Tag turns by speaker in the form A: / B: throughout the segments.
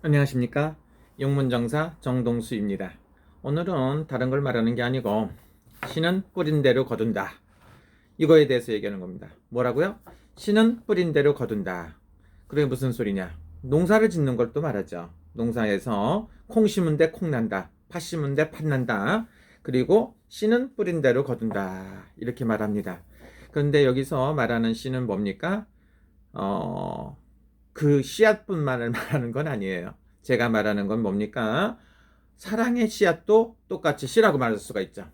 A: 안녕하십니까? 영문정사 정동수입니다. 오늘은 다른 걸 말하는 게 아니고 씨는 뿌린 대로 거둔다, 이거에 대해서 얘기하는 겁니다. 뭐라고요? 씨는 뿌린 대로 거둔다. 그게 무슨 소리냐? 농사를 짓는 걸 또 말하죠. 농사에서 콩 심은 데 콩 난다, 팥 심은 데 팥 난다, 그리고 씨는 뿌린 대로 거둔다, 이렇게 말합니다. 그런데 여기서 말하는 씨는 뭡니까? 어, 그 씨앗뿐만을 말하는 건 아니에요. 제가 말하는 건 뭡니까? 사랑의 씨앗도 똑같이 씨라고 말할 수가 있죠.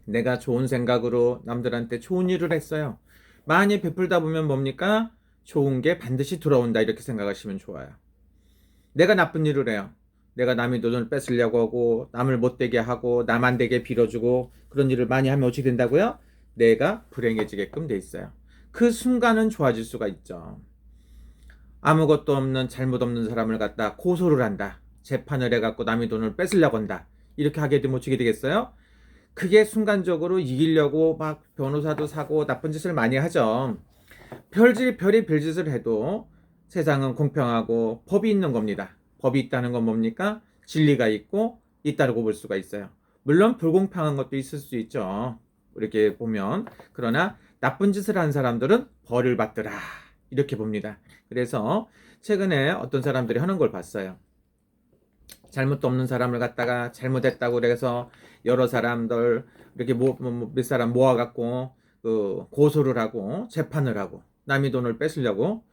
A: 내가 좋은 생각으로 남들한테 좋은 일을 했어요. 많이 베풀다 보면 뭡니까? 좋은 게 반드시 돌아온다, 이렇게 생각하시면 좋아요. 내가 나쁜 일을 해요. 내가 남의 돈을 뺏으려고 하고 남을 못되게 하고 남 안 되게 빌어주고 그런 일을 많이 하면 어떻게 된다고요? 내가 불행해지게끔 돼 있어요. 그 순간은 좋아질 수가 있죠. 아무것도 없는 잘못 없는 사람을 갖다 고소를 한다, 재판을 해갖고 남의 돈을 뺏으려고 한다, 이렇게 하게 되면 어떻게 되겠어요? 그게 순간적으로 이기려고 막 변호사도 사고 나쁜 짓을 많이 하죠. 별이 별짓을 해도 세상은 공평하고 법이 있는 겁니다. 법이 있다는 건 뭡니까? 진리가 있다고 볼 수가 있어요. 물론 불공평한 것도 있을 수 있죠, 이렇게 보면. 그러나 나쁜 짓을 한 사람들은 벌을 받더라, 이렇게 봅니다. 그래서 최근에 어떤 사람들이 하는 걸 봤어요. 잘못도 없는 사람을 갖다가 잘못했다고 그래서 여러 사람들 이렇게 몇 사람 모아갖고 그 고소를 하고 재판을 하고 남의 돈을 뺏으려고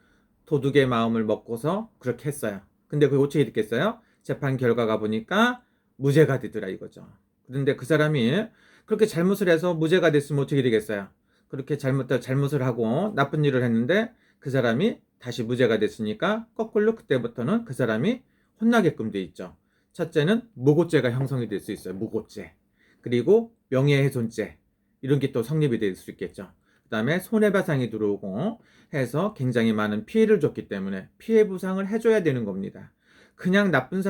A: 도둑의 마음을 먹고서 그렇게 했어요. 근데 그게 어떻게 됐겠어요? 재판 결과가 보니까 무죄가 되더라, 이거죠. 그런데 그 사람이 그렇게 잘못을 해서 무죄가 됐으면 어떻게 되겠어요? 그렇게 잘못을 하고 나쁜 일을 했는데 그 사람이 다시 무죄가 됐으니까 거꾸로 그때부터는 그 사람이 혼나게끔 돼 있죠. 첫째는 무고죄가 형성이 될 수 있어요. 무고죄. 그리고 명예훼손죄, 이런 게 또 성립이 될 수 있겠죠. 그 다음에 손해배상이 들어오고 해서 굉장히 많은 피해를 줬기 때문에 피해 보상을 해줘야 되는 겁니다. 그냥 나쁜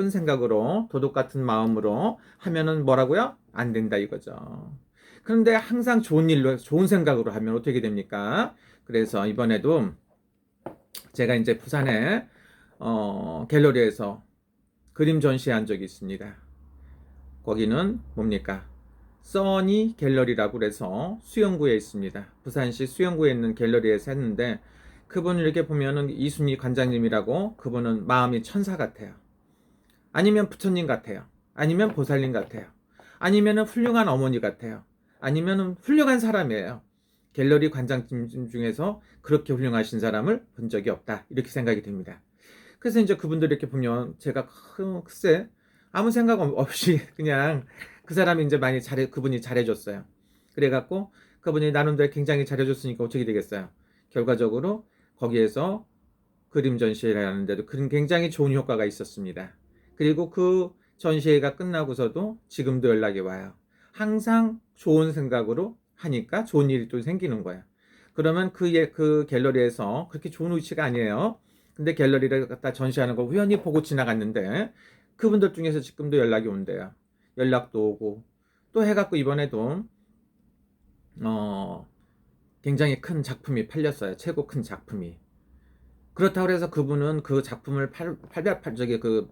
A: 생각으로 도둑 같은 마음으로 하면은 뭐라고요? 안 된다, 이거죠. 그런데 항상 좋은 일로 좋은 생각으로 하면 어떻게 됩니까? 그래서 이번에도 제가 이제 부산에 갤러리에서 그림 전시한 적이 있습니다. 거기는 뭡니까? 써니 갤러리라고 해서 수영구에 있습니다. 부산시 수영구에 있는 갤러리에서 했는데, 그분을 이렇게 보면은 이순희 관장님이라고, 그분은 마음이 천사 같아요. 아니면 부처님 같아요. 아니면 보살님 같아요. 아니면은 훌륭한 어머니 같아요. 아니면은 훌륭한 사람이에요. 갤러리 관장님 중에서 그렇게 훌륭하신 사람을 본 적이 없다, 이렇게 생각이 됩니다. 그래서 이제 그분들 이렇게 보면 제가 글쎄 아무 생각 없이 그냥 그 사람이 이제 그분이 잘해줬어요. 그래갖고 그분이 나름대로 굉장히 잘해줬으니까 어떻게 되겠어요? 결과적으로 거기에서 그림 전시회를 하는데도 굉장히 좋은 효과가 있었습니다. 그리고 그 전시회가 끝나고서도 지금도 연락이 와요. 항상 좋은 생각으로 하니까 좋은 일이 또 생기는 거예요. 그러면 그 갤러리에서 그렇게 좋은 위치가 아니에요. 근데 갤러리를 갖다 전시하는 걸 우연히 보고 지나갔는데 그분들 중에서 지금도 연락이 온대요. 연락도 오고 또 해갖고 이번에도 어 굉장히 큰 작품이 팔렸어요. 최고 큰 작품이. 그렇다고 해서 그분은 그 작품을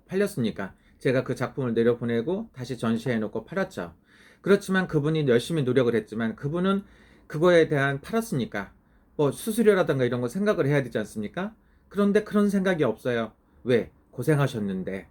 A: 팔렸으니까 제가 그 작품을 내려보내고 다시 전시해 놓고 팔았죠. 그렇지만 그분이 열심히 노력을 했지만 그분은 그거에 대한 팔았으니까 뭐 수수료라든가 이런 거 생각을 해야 되지 않습니까? 그런데 그런 생각이 없어요. 왜? 고생하셨는데.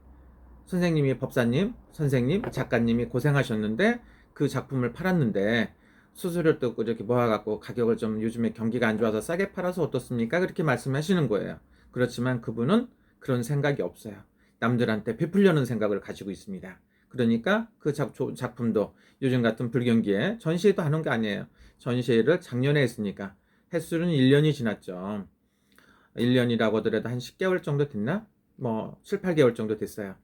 A: 선생님이 법사님, 선생님, 작가님이 고생하셨는데 그 작품을 팔았는데 수수료도 이렇게 모아갖고 가격을 좀 요즘에 경기가 안 좋아서 싸게 팔아서 어떻습니까? 그렇게 말씀하시는 거예요. 그렇지만 그분은 그런 생각이 없어요. 남들한테 베풀려는 생각을 가지고 있습니다. 그러니까 그 작품도 요즘 같은 불경기에 전시회도 하는 게 아니에요. 전시회를 작년에 했으니까 횟수는 1년이 지났죠. 1년이라고 하더라도 한 10개월 정도 됐나? 뭐 7, 8개월 정도 됐어요.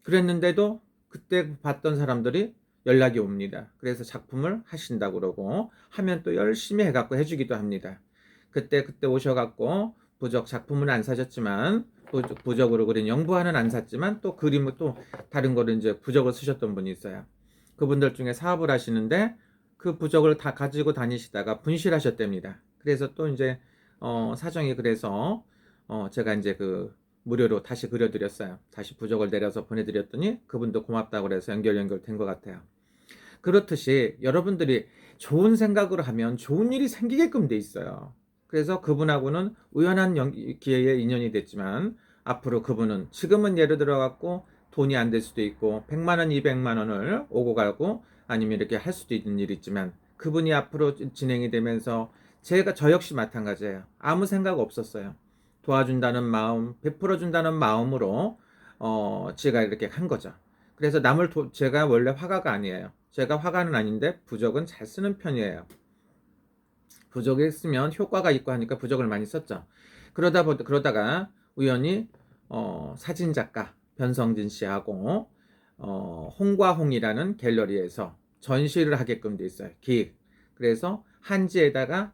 A: 그랬는데도 그때 봤던 사람들이 연락이 옵니다. 그래서 작품을 하신다고 그러고 하면 또 열심히 해갖고 해주기도 합니다. 그때 오셔갖고 작품은 안 사셨지만 부적으로 그린 영부화는 안 샀지만 또 그림을 또 다른 거를 이제 부적을 쓰셨던 분이 있어요. 그분들 중에 사업을 하시는데 그 부적을 다 가지고 다니시다가 분실하셨답니다. 그래서 또 이제 사정이 그래서 제가 이제 그 무료로 다시 그려드렸어요. 다시 부적을 내려서 보내드렸더니 그분도 고맙다고 그래서 연결된 것 같아요. 그렇듯이 여러분들이 좋은 생각으로 하면 좋은 일이 생기게끔 돼 있어요. 그래서 그분하고는 우연한 기회에 인연이 됐지만 앞으로 그분은 지금은 예를 들어 갖고 돈이 안 될 수도 있고 100만 원, 200만 원을 오고 가고 아니면 이렇게 할 수도 있는 일이 있지만 그분이 앞으로 진행이 되면서 저 역시 마찬가지예요. 아무 생각 없었어요. 도와준다는 마음, 베풀어준다는 마음으로 제가 이렇게 한 거죠. 그래서 제가 원래 화가가 아니에요. 제가 화가는 아닌데 부적은 잘 쓰는 편이에요. 부적을 쓰면 효과가 있고 하니까 부적을 많이 썼죠. 그러다가 우연히 사진작가 변성진 씨하고 홍과홍이라는 갤러리에서 전시를 하게끔 돼 있어요. 기획. 그래서 한지에다가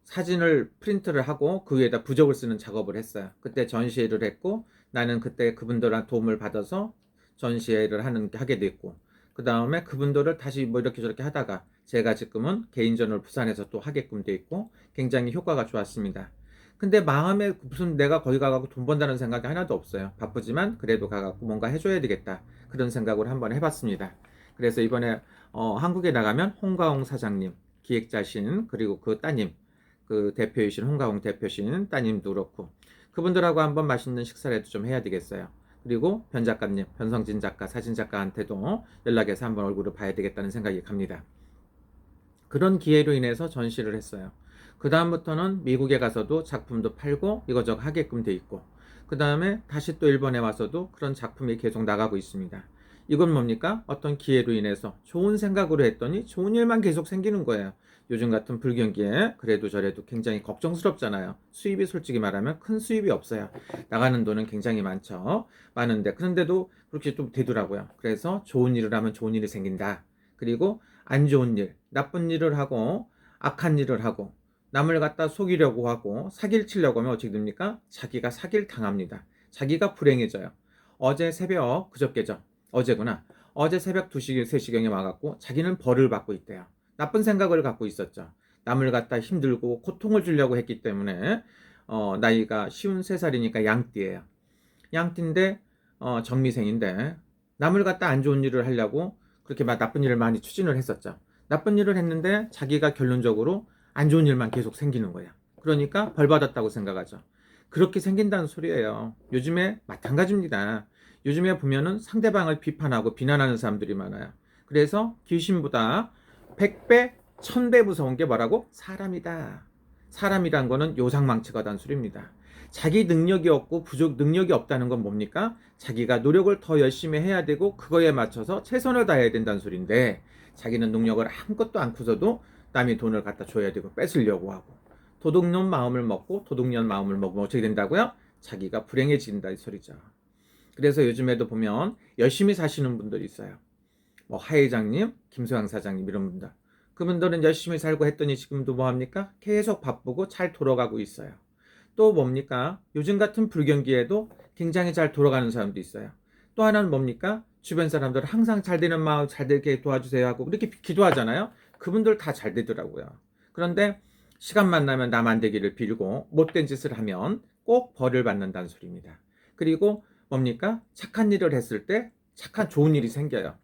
A: 사진을 프린트를 하고 그 위에다 부적을 쓰는 작업을 했어요. 그때 전시회를 했고 나는 그때 그분들한 도움을 받아서 전시회를 하게 됐고 그 다음에 그분들을 다시 뭐 이렇게 저렇게 하다가 제가 지금은 개인전을 부산에서 또 하게끔 돼 있고 굉장히 효과가 좋았습니다. 근데 마음에 무슨 내가 거기 가갖고 돈 번다는 생각이 하나도 없어요. 바쁘지만 그래도 가갖고 뭔가 해줘야 되겠다 그런 생각을 한번 해봤습니다. 그래서 이번에 한국에 나가면 홍가홍 사장님 기획자신 그리고 그 따님 그 대표이신 홍가홍 대표신 따님도 그렇고 그분들하고 한번 맛있는 식사라도 좀 해야 되겠어요. 그리고 변 작가님, 변성진 작가, 사진 작가한테도 연락해서 한번 얼굴을 봐야 되겠다는 생각이 갑니다. 그런 기회로 인해서 전시를 했어요. 그 다음부터는 미국에 가서도 작품도 팔고 이거저거 하게끔 돼 있고 그 다음에 다시 또 일본에 와서도 그런 작품이 계속 나가고 있습니다. 이건 뭡니까? 어떤 기회로 인해서 좋은 생각으로 했더니 좋은 일만 계속 생기는 거예요. 요즘 같은 불경기에 그래도 저래도 굉장히 걱정스럽잖아요. 수입이 솔직히 말하면 큰 수입이 없어요. 나가는 돈은 굉장히 많은데 그런데도 그렇게 좀 되더라고요. 그래서 좋은 일을 하면 좋은 일이 생긴다. 그리고 안 좋은 일, 나쁜 일을 하고 악한 일을 하고 남을 갖다 속이려고 하고 사기를 치려고 하면 어떻게 됩니까? 자기가 사기를 당합니다. 자기가 불행해져요. 그저께죠. 어제구나. 어제 새벽 2시, 3시경에 와갖고 자기는 벌을 받고 있대요. 나쁜 생각을 갖고 있었죠. 남을 갖다 힘들고 고통을 주려고 했기 때문에 나이가 53살이니까 양띠예요. 양띠인데 정미생인데 남을 갖다 안 좋은 일을 하려고 그렇게 막 나쁜 일을 많이 추진을 했었죠. 나쁜 일을 했는데 자기가 결론적으로 안 좋은 일만 계속 생기는 거야. 그러니까 벌 받았다고 생각하죠. 그렇게 생긴다는 소리예요. 요즘에 마찬가지입니다. 요즘에 보면은 상대방을 비판하고 비난하는 사람들이 많아요. 그래서 귀신보다 100배, 1000배 무서운 게 뭐라고? 사람이다. 사람이란 거는 요상망측하다는 소리입니다. 자기 능력이 없고 부족 능력이 없다는 건 뭡니까? 자기가 노력을 더 열심히 해야 되고 그거에 맞춰서 최선을 다해야 된다는 소리인데 자기는 능력을 아무것도 않고서도 남이 돈을 갖다 줘야 되고 뺏으려고 하고 도둑놈 마음을 먹고 도둑년 마음을 먹으면 어떻게 된다고요? 자기가 불행해진다 이 소리죠. 그래서 요즘에도 보면 열심히 사시는 분들이 있어요. 뭐 하 회장님, 김소영 사장님 이런 분들. 그분들은 열심히 살고 했더니 지금도 뭐합니까? 계속 바쁘고 잘 돌아가고 있어요. 또 뭡니까? 요즘 같은 불경기에도 굉장히 잘 돌아가는 사람도 있어요. 또 하나는 뭡니까? 주변 사람들 항상 잘 되는 마음 잘 되게 도와주세요 하고 이렇게 기도하잖아요. 그분들 다 잘 되더라고요. 그런데 시간만 나면 남 안 되기를 빌고 못된 짓을 하면 꼭 벌을 받는다는 소리입니다. 그리고 뭡니까? 착한 일을 했을 때 착한 좋은 일이 생겨요.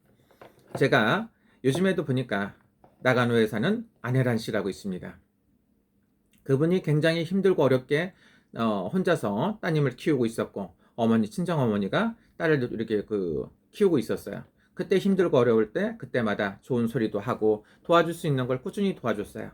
A: 제가 요즘에도 보니까 나가노 회사는 안혜란 씨라고 있습니다. 그분이 굉장히 힘들고 어렵게 혼자서 따님을 키우고 있었고 친정어머니가 딸을 이렇게 키우고 있었어요. 그때 힘들고 어려울 때 그때마다 좋은 소리도 하고 도와줄 수 있는 걸 꾸준히 도와줬어요.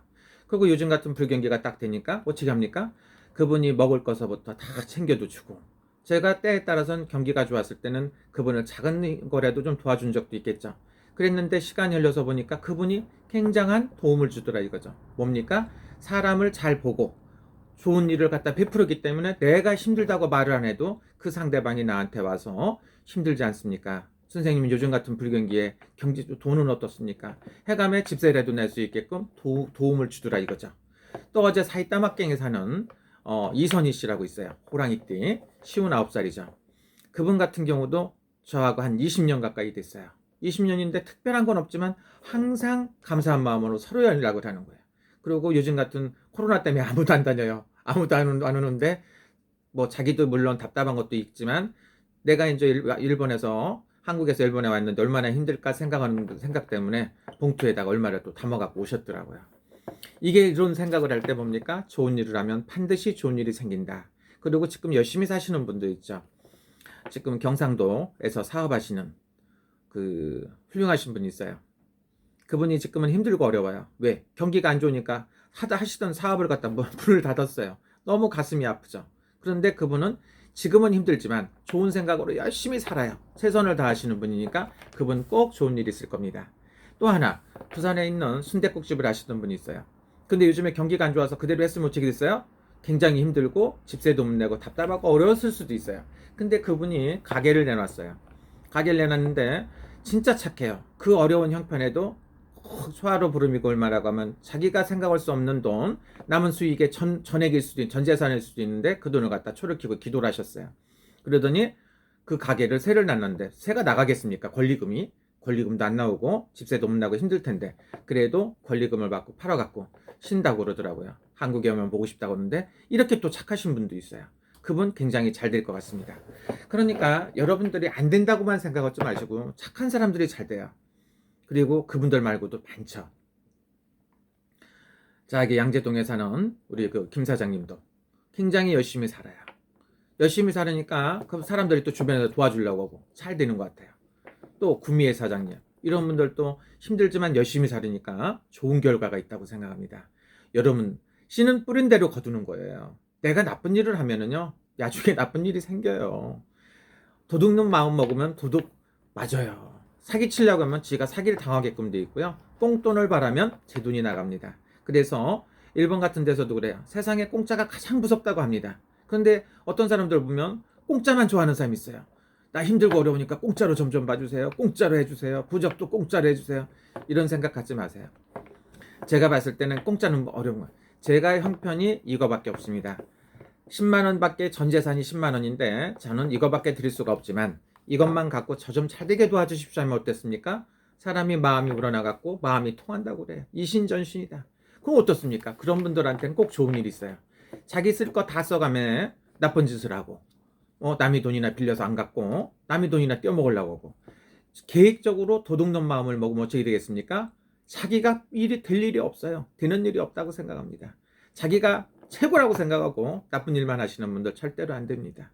A: 그리고 요즘 같은 불경기가 딱 되니까 어떻게 합니까? 그분이 먹을 것서부터 다 챙겨도 주고 제가 때에 따라서는 경기가 좋았을 때는 그분을 작은 거라도 좀 도와준 적도 있겠죠. 그랬는데 시간이 흘러서 보니까 그분이 굉장한 도움을 주더라 이거죠. 뭡니까? 사람을 잘 보고 좋은 일을 갖다 베풀었기 때문에 내가 힘들다고 말을 안 해도 그 상대방이 나한테 와서 힘들지 않습니까? 선생님이 요즘 같은 불경기에 돈은 어떻습니까? 해감에 집세라도 낼 수 있게끔 도움을 주더라 이거죠. 또 어제 사이타마갱에 사는 이선희 씨라고 있어요. 호랑이띠 59살이죠. 그분 같은 경우도 저하고 한 20년 가까이 됐어요. 20년인데 특별한 건 없지만 항상 감사한 마음으로 서로 연락을 하는 거예요. 그리고 요즘 같은 코로나 때문에 아무도 안 다녀요. 아무도 안 오는데 뭐 자기도 물론 답답한 것도 있지만 내가 이제 일본에서 한국에서 일본에 왔는데 얼마나 힘들까 생각하는 생각 때문에 봉투에다가 얼마를 또 담아갖고 오셨더라고요. 이게 이런 생각을 할 때 뭡니까? 좋은 일을 하면 반드시 좋은 일이 생긴다. 그리고 지금 열심히 사시는 분들 있죠. 지금 경상도에서 사업하시는 그 훌륭하신 분이 있어요. 그분이 지금은 힘들고 어려워요. 왜? 경기가 안 좋으니까 하시던 사업을 갖다 문을 닫았어요. 너무 가슴이 아프죠. 그런데 그분은 지금은 힘들지만 좋은 생각으로 열심히 살아요. 최선을 다하시는 분이니까 그분 꼭 좋은 일이 있을 겁니다. 또 하나, 부산에 있는 순댓국집을 하시던 분이 있어요. 근데 요즘에 경기가 안 좋아서 그대로 했으면 어떻게 됐어요? 굉장히 힘들고 집세도 못 내고 답답하고 어려웠을 수도 있어요. 근데 그분이 가게를 내놨어요. 가게를 내놨는데 진짜 착해요. 그 어려운 형편에도 소화로 부름이고 얼마라고 하면 자기가 생각할 수 없는 돈, 남은 수익의 전액일 수도 전 재산일 수도 있는데 그 돈을 갖다 초를 키고 기도를 하셨어요. 그러더니 그 가게를 세를 놨는데 세가 나가겠습니까? 권리금도 안 나오고 집세도 못 나고 힘들 텐데 그래도 권리금을 받고 팔아갖고 쉰다고 그러더라고요. 한국에 오면 보고 싶다고 그러는데 이렇게 또 착하신 분도 있어요. 그분 굉장히 잘 될 것 같습니다. 그러니까 여러분들이 안 된다고만 생각하지 마시고 착한 사람들이 잘 돼요. 그리고 그분들 말고도 많죠. 자, 이게 양재동에 사는 우리 그 김 사장님도 굉장히 열심히 살아요. 열심히 살으니까 그 사람들이 또 주변에서 도와주려고 하고 잘 되는 것 같아요. 또 구미애 사장님 이런 분들도 힘들지만 열심히 살으니까 좋은 결과가 있다고 생각합니다. 여러분, 씨는 뿌린 대로 거두는 거예요. 내가 나쁜 일을 하면은요 나중에 나쁜 일이 생겨요. 도둑놈 마음 먹으면 도둑 맞아요. 사기 치려고 하면 지가 사기를 당하게끔 돼 있고요. 꽁돈을 바라면 제 돈이 나갑니다. 그래서 일본 같은 데서도 그래요. 세상에 공짜가 가장 무섭다고 합니다. 그런데 어떤 사람들 보면 공짜만 좋아하는 사람이 있어요. 나 힘들고 어려우니까 공짜로 점점 봐주세요. 공짜로 해주세요. 부적도 공짜로 해주세요. 이런 생각 갖지 마세요. 제가 봤을 때는 공짜는 어려운 거예요. 제가 형편이 이거밖에 없습니다. 10만 원밖에 전 재산이 10만 원인데 저는 이거밖에 드릴 수가 없지만 이것만 갖고 저 좀 잘 되게 도와주십시오 하면 어땠습니까? 사람이 마음이 우러나갖고 마음이 통한다고 그래요. 이신전신이다. 그럼 어떻습니까? 그런 분들한테는 꼭 좋은 일이 있어요. 자기 쓸 거 다 써가며 나쁜 짓을 하고 남의 돈이나 빌려서 안 갚고 남의 돈이나 떼어먹으려고 하고 계획적으로 도둑놈 마음을 먹으면 어떻게 되겠습니까? 자기가 일이 될 일이 없어요. 되는 일이 없다고 생각합니다. 자기가 최고라고 생각하고 나쁜 일만 하시는 분들 절대로 안 됩니다.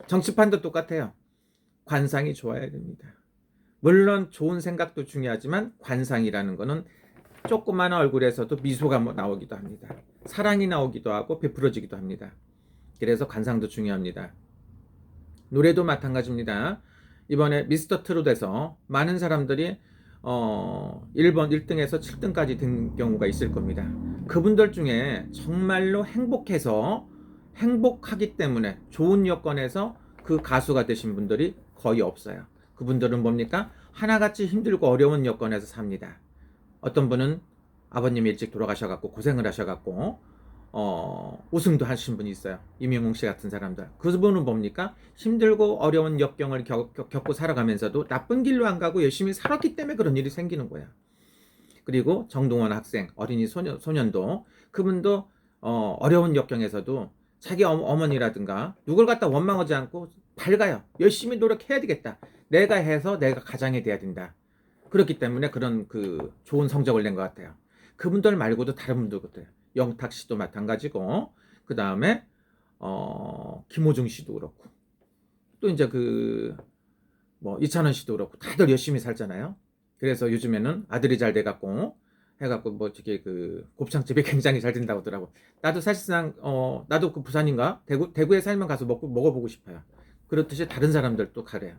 A: 정치판도 똑같아요. 관상이 좋아야 됩니다. 물론 좋은 생각도 중요하지만 관상이라는 거는 조그마한 얼굴에서도 미소가 나오기도 합니다. 사랑이 나오기도 하고 베풀어지기도 합니다. 그래서 관상도 중요합니다. 노래도 마찬가지입니다. 이번에 미스터 트롯에서 많은 사람들이 1번 1등에서 7등까지 된 경우가 있을 겁니다. 그분들 중에 정말로 행복하기 때문에 좋은 여건에서 그 가수가 되신 분들이 거의 없어요. 그분들은 뭡니까? 하나같이 힘들고 어려운 여건에서 삽니다. 어떤 분은 아버님이 일찍 돌아가셔갖고 고생을 하셔갖고 우승도 하신 분이 있어요. 이명웅 씨 같은 사람들. 그분은 뭡니까? 힘들고 어려운 역경을 겪고 살아가면서도 나쁜 길로 안 가고 열심히 살았기 때문에 그런 일이 생기는 거야. 그리고 정동원 학생, 어린이 소년도 그분도 어려운 역경에서도 자기 어머니라든가 누굴 갖다 원망하지 않고 밝아요. 열심히 노력해야 되겠다. 내가 해서 내가 가장이 돼야 된다. 그렇기 때문에 그런 그 좋은 성적을 낸 것 같아요. 그분들 말고도 다른 분들 같아요. 영탁 씨도 마찬가지고 그 다음에 김호중 씨도 그렇고 또 이제 이찬원 씨도 그렇고 다들 열심히 살잖아요. 그래서 요즘에는 아들이 잘 돼갖고 해갖고 뭐 저기 그 곱창집이 굉장히 잘 된다고 하더라고. 나도 사실상 나도 그 부산인가 대구에 살면 가서 먹어보고 싶어요. 그렇듯이 다른 사람들도 가래요.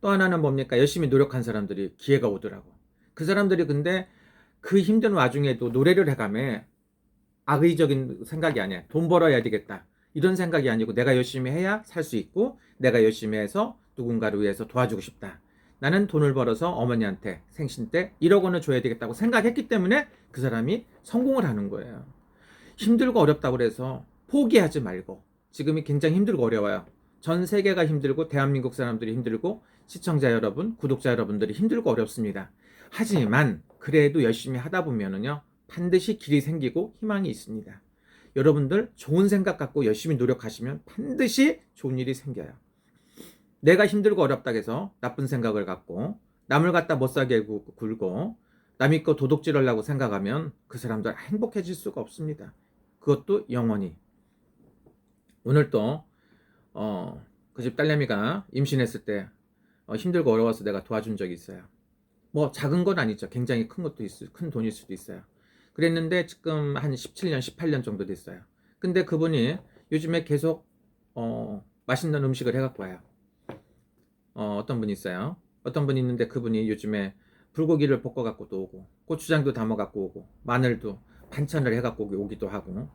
A: 또 하나는 뭡니까? 열심히 노력한 사람들이 기회가 오더라고. 그 사람들이 근데 그 힘든 와중에도 노래를 해가며 악의적인 생각이 아니야. 돈 벌어야 되겠다. 이런 생각이 아니고 내가 열심히 해야 살 수 있고 내가 열심히 해서 누군가를 위해서 도와주고 싶다. 나는 돈을 벌어서 어머니한테 생신 때 1억 원을 줘야 되겠다고 생각했기 때문에 그 사람이 성공을 하는 거예요. 힘들고 어렵다고 해서 포기하지 말고 지금이 굉장히 힘들고 어려워요. 전 세계가 힘들고 대한민국 사람들이 힘들고 시청자 여러분, 구독자 여러분들이 힘들고 어렵습니다. 하지만 그래도 열심히 하다 보면은요 반드시 길이 생기고 희망이 있습니다. 여러분들 좋은 생각 갖고 열심히 노력하시면 반드시 좋은 일이 생겨요. 내가 힘들고 어렵다 해서 나쁜 생각을 갖고 남을 갖다 못살게 굴고 남의 거 도둑질하려고 생각하면 그 사람들 행복해질 수가 없습니다. 그것도 영원히. 오늘 또 그 집 딸내미가 임신했을 때 힘들고 어려워서 내가 도와준 적이 있어요. 뭐 작은 건 아니죠. 굉장히 큰 것도 큰 돈일 수도 있어요. 그랬는데 지금 한 17년, 18년 정도 됐어요. 근데 그분이 요즘에 계속 맛있는 음식을 해갖고 와요. 어떤 분이 있어요. 어떤 분이 있는데 그분이 요즘에 불고기를 볶아갖고 또 오고 고추장도 담아갖고 오고 마늘도 반찬을 해갖고 오기도 하고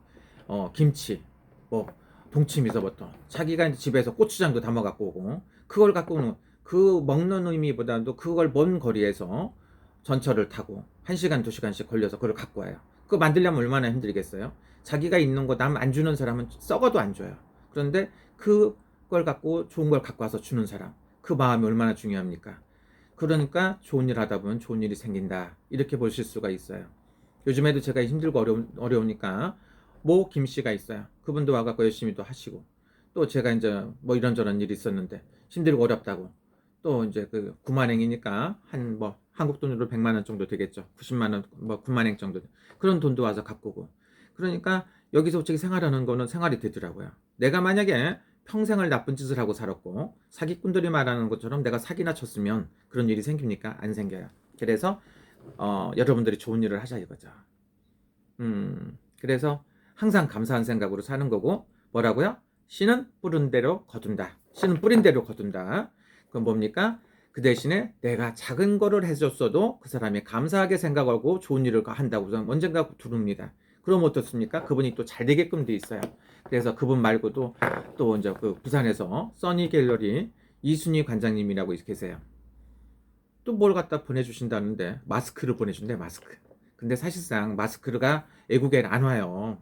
A: 김치 뭐 동치미서부터 자기가 이제 집에서 고추장도 담아갖고 오고 그걸 갖고 오는 그 먹는 의미보다도 그걸 먼 거리에서 전철을 타고 1시간, 2시간씩 걸려서 그걸 갖고 와요. 그거 만들려면 얼마나 힘들겠어요? 자기가 있는 거 남 안 주는 사람은 썩어도 안 줘요. 그런데 그걸 갖고 좋은 걸 갖고 와서 주는 사람 그 마음이 얼마나 중요합니까? 그러니까 좋은 일 하다 보면 좋은 일이 생긴다. 이렇게 보실 수가 있어요. 요즘에도 제가 힘들고 어려우니까 모 김씨가 있어요. 그분도 와갖고 열심히 또 하시고 또 제가 이제 뭐 이런저런 일이 있었는데 힘들고 어렵다고 또 이제 그 9만행이니까 한 뭐 한국 돈으로 100만 원 정도 되겠죠. 90만 원, 뭐 9만행 정도 그런 돈도 와서 갖고 오고 그러니까 여기서 어떻게 생활하는 거는 생활이 되더라고요. 내가 만약에 평생을 나쁜 짓을 하고 살았고 사기꾼들이 말하는 것처럼 내가 사기나 쳤으면 그런 일이 생깁니까? 안 생겨요. 그래서 여러분들이 좋은 일을 하자 이거죠. 그래서 항상 감사한 생각으로 사는 거고 뭐라고요? 씨는 뿌린 대로 거둔다. 씨는 뿌린 대로 거둔다. 그건 뭡니까? 그 대신에 내가 작은 거를 해줬어도 그 사람이 감사하게 생각하고 좋은 일을 한다고 언젠가 두릅니다. 그럼 어떻습니까? 그분이 또 잘 되게끔 돼 있어요. 그래서 그분 말고도 또 이제 그 부산에서 써니 갤러리 이순희 관장님이라고 계세요. 또 뭘 갖다 보내주신다는데 마스크를 보내준대 마스크. 근데 사실상 마스크가 외국에 안 와요.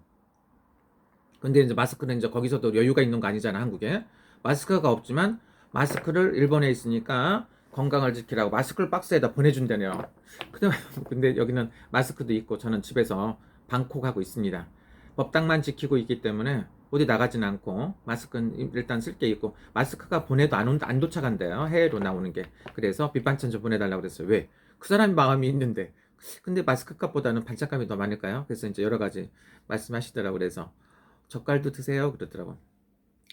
A: 근데 이제 마스크는 이제 거기서도 여유가 있는 거 아니잖아 한국에. 마스크가 없지만 마스크를 일본에 있으니까 건강을 지키라고 마스크를 박스에다 보내준다네요. 근데 여기는 마스크도 있고 저는 집에서 방콕하고 있습니다. 법당만 지키고 있기 때문에 어디 나가진 않고 마스크는 일단 쓸 게 있고 마스크가 보내도 안 도착한대요. 해외로 나오는 게. 그래서 밑반찬 좀 보내달라고 그랬어요. 왜? 그 사람이 마음이 있는데. 근데 마스크 값보다는 반찬값이 더 많을까요? 그래서 이제 여러 가지 말씀하시더라고. 그래서 젓갈도 드세요 그러더라고.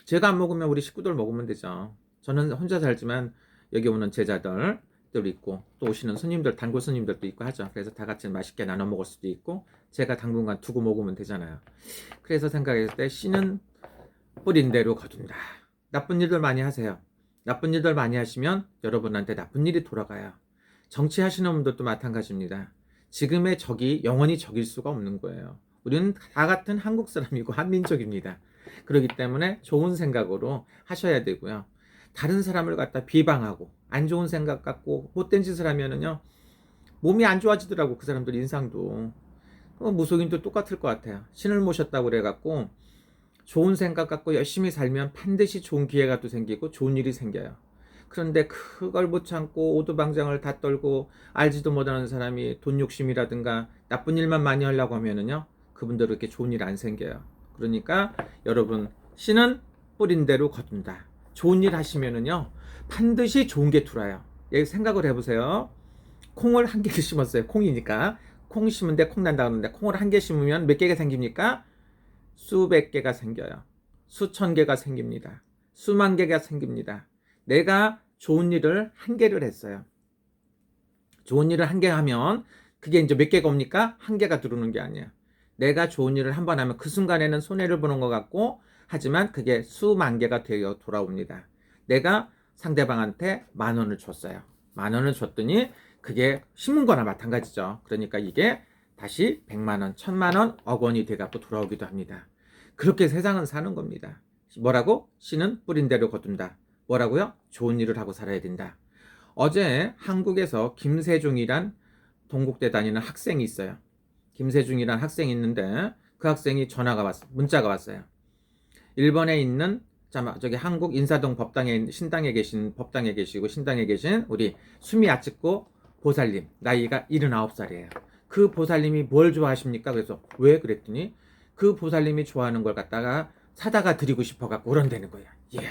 A: 제가 안 먹으면 우리 식구들 먹으면 되죠. 저는 혼자 살지만 여기 오는 제자들 있고 또 오시는 손님들 단골 손님들도 있고 하죠. 그래서 다 같이 맛있게 나눠 먹을 수도 있고 제가 당분간 두고 먹으면 되잖아요. 그래서 생각했을 때 씨는 뿌린 대로 거둔다. 나쁜 일들 많이 하세요. 나쁜 일들 많이 하시면 여러분한테 나쁜 일이 돌아가요. 정치하시는 분들도 마찬가지입니다. 지금의 적이 영원히 적일 수가 없는 거예요. 우리는 다 같은 한국 사람이고 한민족입니다. 그렇기 때문에 좋은 생각으로 하셔야 되고요. 다른 사람을 갖다 비방하고 안 좋은 생각 갖고 못된 짓을 하면은요 몸이 안 좋아지더라고. 그 사람들 인상도 무속인도 똑같을 것 같아요. 신을 모셨다고 그래갖고 좋은 생각 갖고 열심히 살면 반드시 좋은 기회가 또 생기고 좋은 일이 생겨요. 그런데 그걸 못 참고 오두방정을 다 떨고 알지도 못하는 사람이 돈 욕심이라든가 나쁜 일만 많이 하려고 하면은요 그분들은 이렇게 좋은 일 안 생겨요. 그러니까 여러분 씨는 뿌린 대로 거둔다. 좋은 일 하시면은요 반드시 좋은 게 들어와요. 생각을 해보세요. 콩을 한 개 심었어요. 콩이니까 콩 심은데 콩 난다 그러는데 콩을 한 개 심으면 몇 개가 생깁니까? 수백 개가 생겨요. 수천 개가 생깁니다. 수만 개가 생깁니다. 내가 좋은 일을 한 개를 했어요. 좋은 일을 한 개 하면 그게 이제 몇 개가 옵니까? 한 개가 들어오는 게 아니에요. 내가 좋은 일을 한 번 하면 그 순간에는 손해를 보는 것 같고 하지만 그게 수만 개가 되어 돌아옵니다. 내가 상대방한테 10,000원을 줬어요. 10,000원을 줬더니 그게 심은 거나 마찬가지죠. 그러니까 이게 다시 100만원, 1000만원, 억 원이 돼갖고 돌아오기도 합니다. 그렇게 세상은 사는 겁니다. 뭐라고? 씨는 뿌린 대로 거둔다. 뭐라고요? 좋은 일을 하고 살아야 된다. 어제 한국에서 김세중이란 동국대 다니는 학생이 있어요. 김세중이란 학생이 있는데 그 학생이 문자가 왔어요. 일본에 있는 저기 한국 인사동 법당에 계시고 신당에 계신 우리 수미 아츠코 보살님 나이가 79살이에요. 그 보살님이 뭘 좋아하십니까? 그래서 왜 그랬더니 그 보살님이 좋아하는 걸 갖다가 사다가 드리고 싶어 갖고 그런다는 거야. 이야.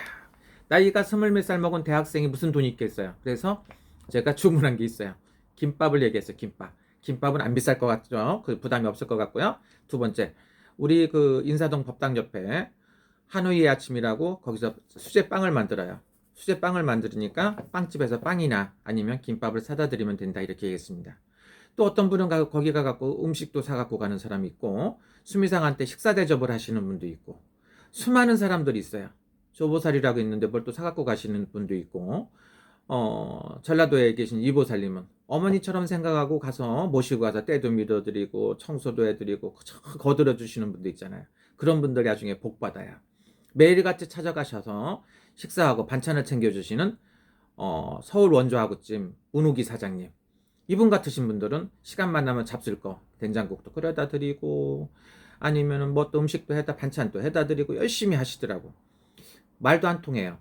A: 나이가 20몇 살 먹은 대학생이 무슨 돈이 있겠어요. 그래서 제가 주문한 게 있어요. 김밥을 얘기했어요. 김밥. 김밥은 안 비쌀 것 같죠? 그 부담이 없을 것 같고요. 두 번째, 우리 그 인사동 법당 옆에 하노이의 아침이라고 거기서 수제빵을 만들어요. 수제빵을 만들으니까 빵집에서 빵이나 아니면 김밥을 사다 드리면 된다 이렇게 얘기했습니다. 또 어떤 분은 거기 가갖고 음식도 사갖고 가는 사람이 있고 수미상한테 식사 대접을 하시는 분도 있고 수많은 사람들이 있어요. 조보살이라고 있는데 뭘 또 사갖고 가시는 분도 있고 전라도에 계신 이보살님은 어머니처럼 생각하고 가서 모시고 가서 때도 밀어드리고 청소도 해드리고 거들어 주시는 분도 있잖아요. 그런 분들이 나중에 복 받아요. 매일같이 찾아가셔서 식사하고 반찬을 챙겨주시는 서울 원조하구찜 문우기 사장님, 이분 같으신 분들은 시간만 나면 잡술 거 된장국도 끓여다 드리고 아니면은 뭐 또 음식도 해다 반찬도 해다 드리고 열심히 하시더라고. 말도 안 통해요.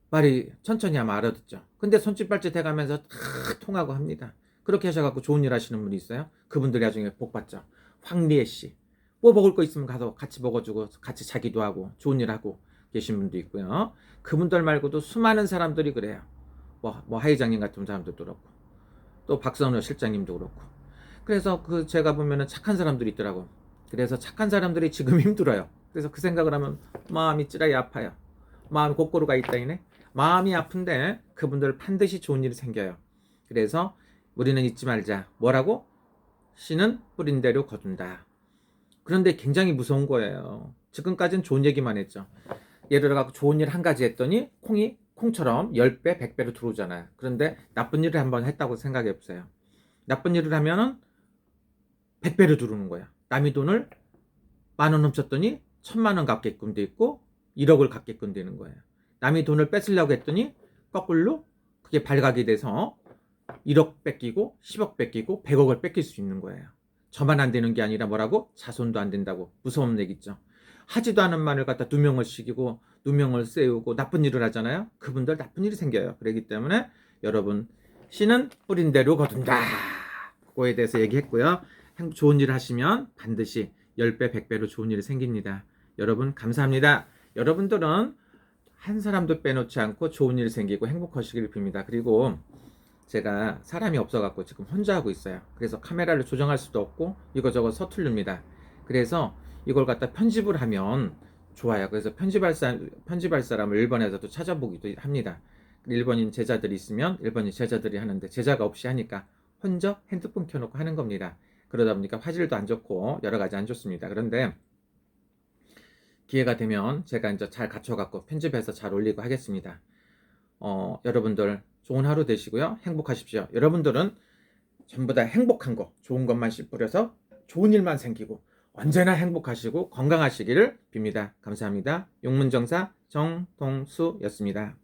A: 말이 천천히 하면 알아듣죠. 근데 손짓발짓 해가면서 다 통하고 합니다. 그렇게 하셔갖고 좋은 일 하시는 분이 있어요. 그분들이 나중에 복 받죠. 황리애 씨. 뭐 먹을 거 있으면 가서 같이 먹어주고 같이 자기도 하고 좋은 일 하고 계신 분도 있고요. 그분들 말고도 수많은 사람들이 그래요. 뭐 하회장님 같은 사람들도 그렇고 또 박선호 실장님도 그렇고. 그래서 그 제가 보면은 착한 사람들이 있더라고. 그래서 착한 사람들이 지금 힘들어요. 그래서 그 생각을 하면 마음이 찌라이 아파요. 마음이 고꼬루가 있다이네. 마음이 아픈데 그분들 반드시 좋은 일이 생겨요. 그래서 우리는 잊지 말자. 뭐라고? 씨는 뿌린 대로 거둔다. 그런데 굉장히 무서운 거예요. 지금까지는 좋은 얘기만 했죠. 예를 들어 좋은 일 한 가지 했더니 콩처럼 10배, 100배로 들어오잖아요. 그런데 나쁜 일을 한번 했다고 생각해 보세요. 나쁜 일을 하면은 100배로 들어오는 거야. 남의 돈을 10,000원 훔쳤더니 1,000,000원 갚게끔 돼 있고 1억을 갚게끔 되는 거예요. 남의 돈을 뺏으려고 했더니 거꾸로 그게 발각이 돼서 1억 뺏기고 10억 뺏기고 100억을 뺏길 수 있는 거예요. 저만 안 되는 게 아니라 뭐라고? 자손도 안 된다고. 무서운 얘기죠. 하지도 않은 말을 갖다 누명을 시키고 누명을 세우고 나쁜 일을 하잖아요. 그분들 나쁜 일이 생겨요. 그렇기 때문에 여러분 씨는 뿌린 대로 거둔다. 그거에 대해서 얘기했고요. 좋은 일을 하시면 반드시 10배, 100배로 좋은 일이 생깁니다. 여러분 감사합니다. 여러분들은 한 사람도 빼놓지 않고 좋은 일이 생기고 행복하시길 빕니다. 그리고 제가 사람이 없어갖고 지금 혼자 하고 있어요. 그래서 카메라를 조정할 수도 없고 이거저거 서툴릅니다. 그래서 이걸 갖다 편집을 하면 좋아요. 그래서 편집할 사람을 일본에서도 찾아보기도 합니다. 일본인 제자들이 있으면 일본인 제자들이 하는데 제자가 없이 하니까 혼자 핸드폰 켜놓고 하는 겁니다. 그러다 보니까 화질도 안 좋고 여러 가지 안 좋습니다. 그런데 기회가 되면 제가 이제 잘 갖춰갖고 편집해서 잘 올리고 하겠습니다. 여러분들 좋은 하루 되시고요. 행복하십시오. 여러분들은 전부 다 행복한 거, 좋은 것만 씨 뿌려서 좋은 일만 생기고 언제나 행복하시고 건강하시기를 빕니다. 감사합니다. 용문정사 정동수였습니다.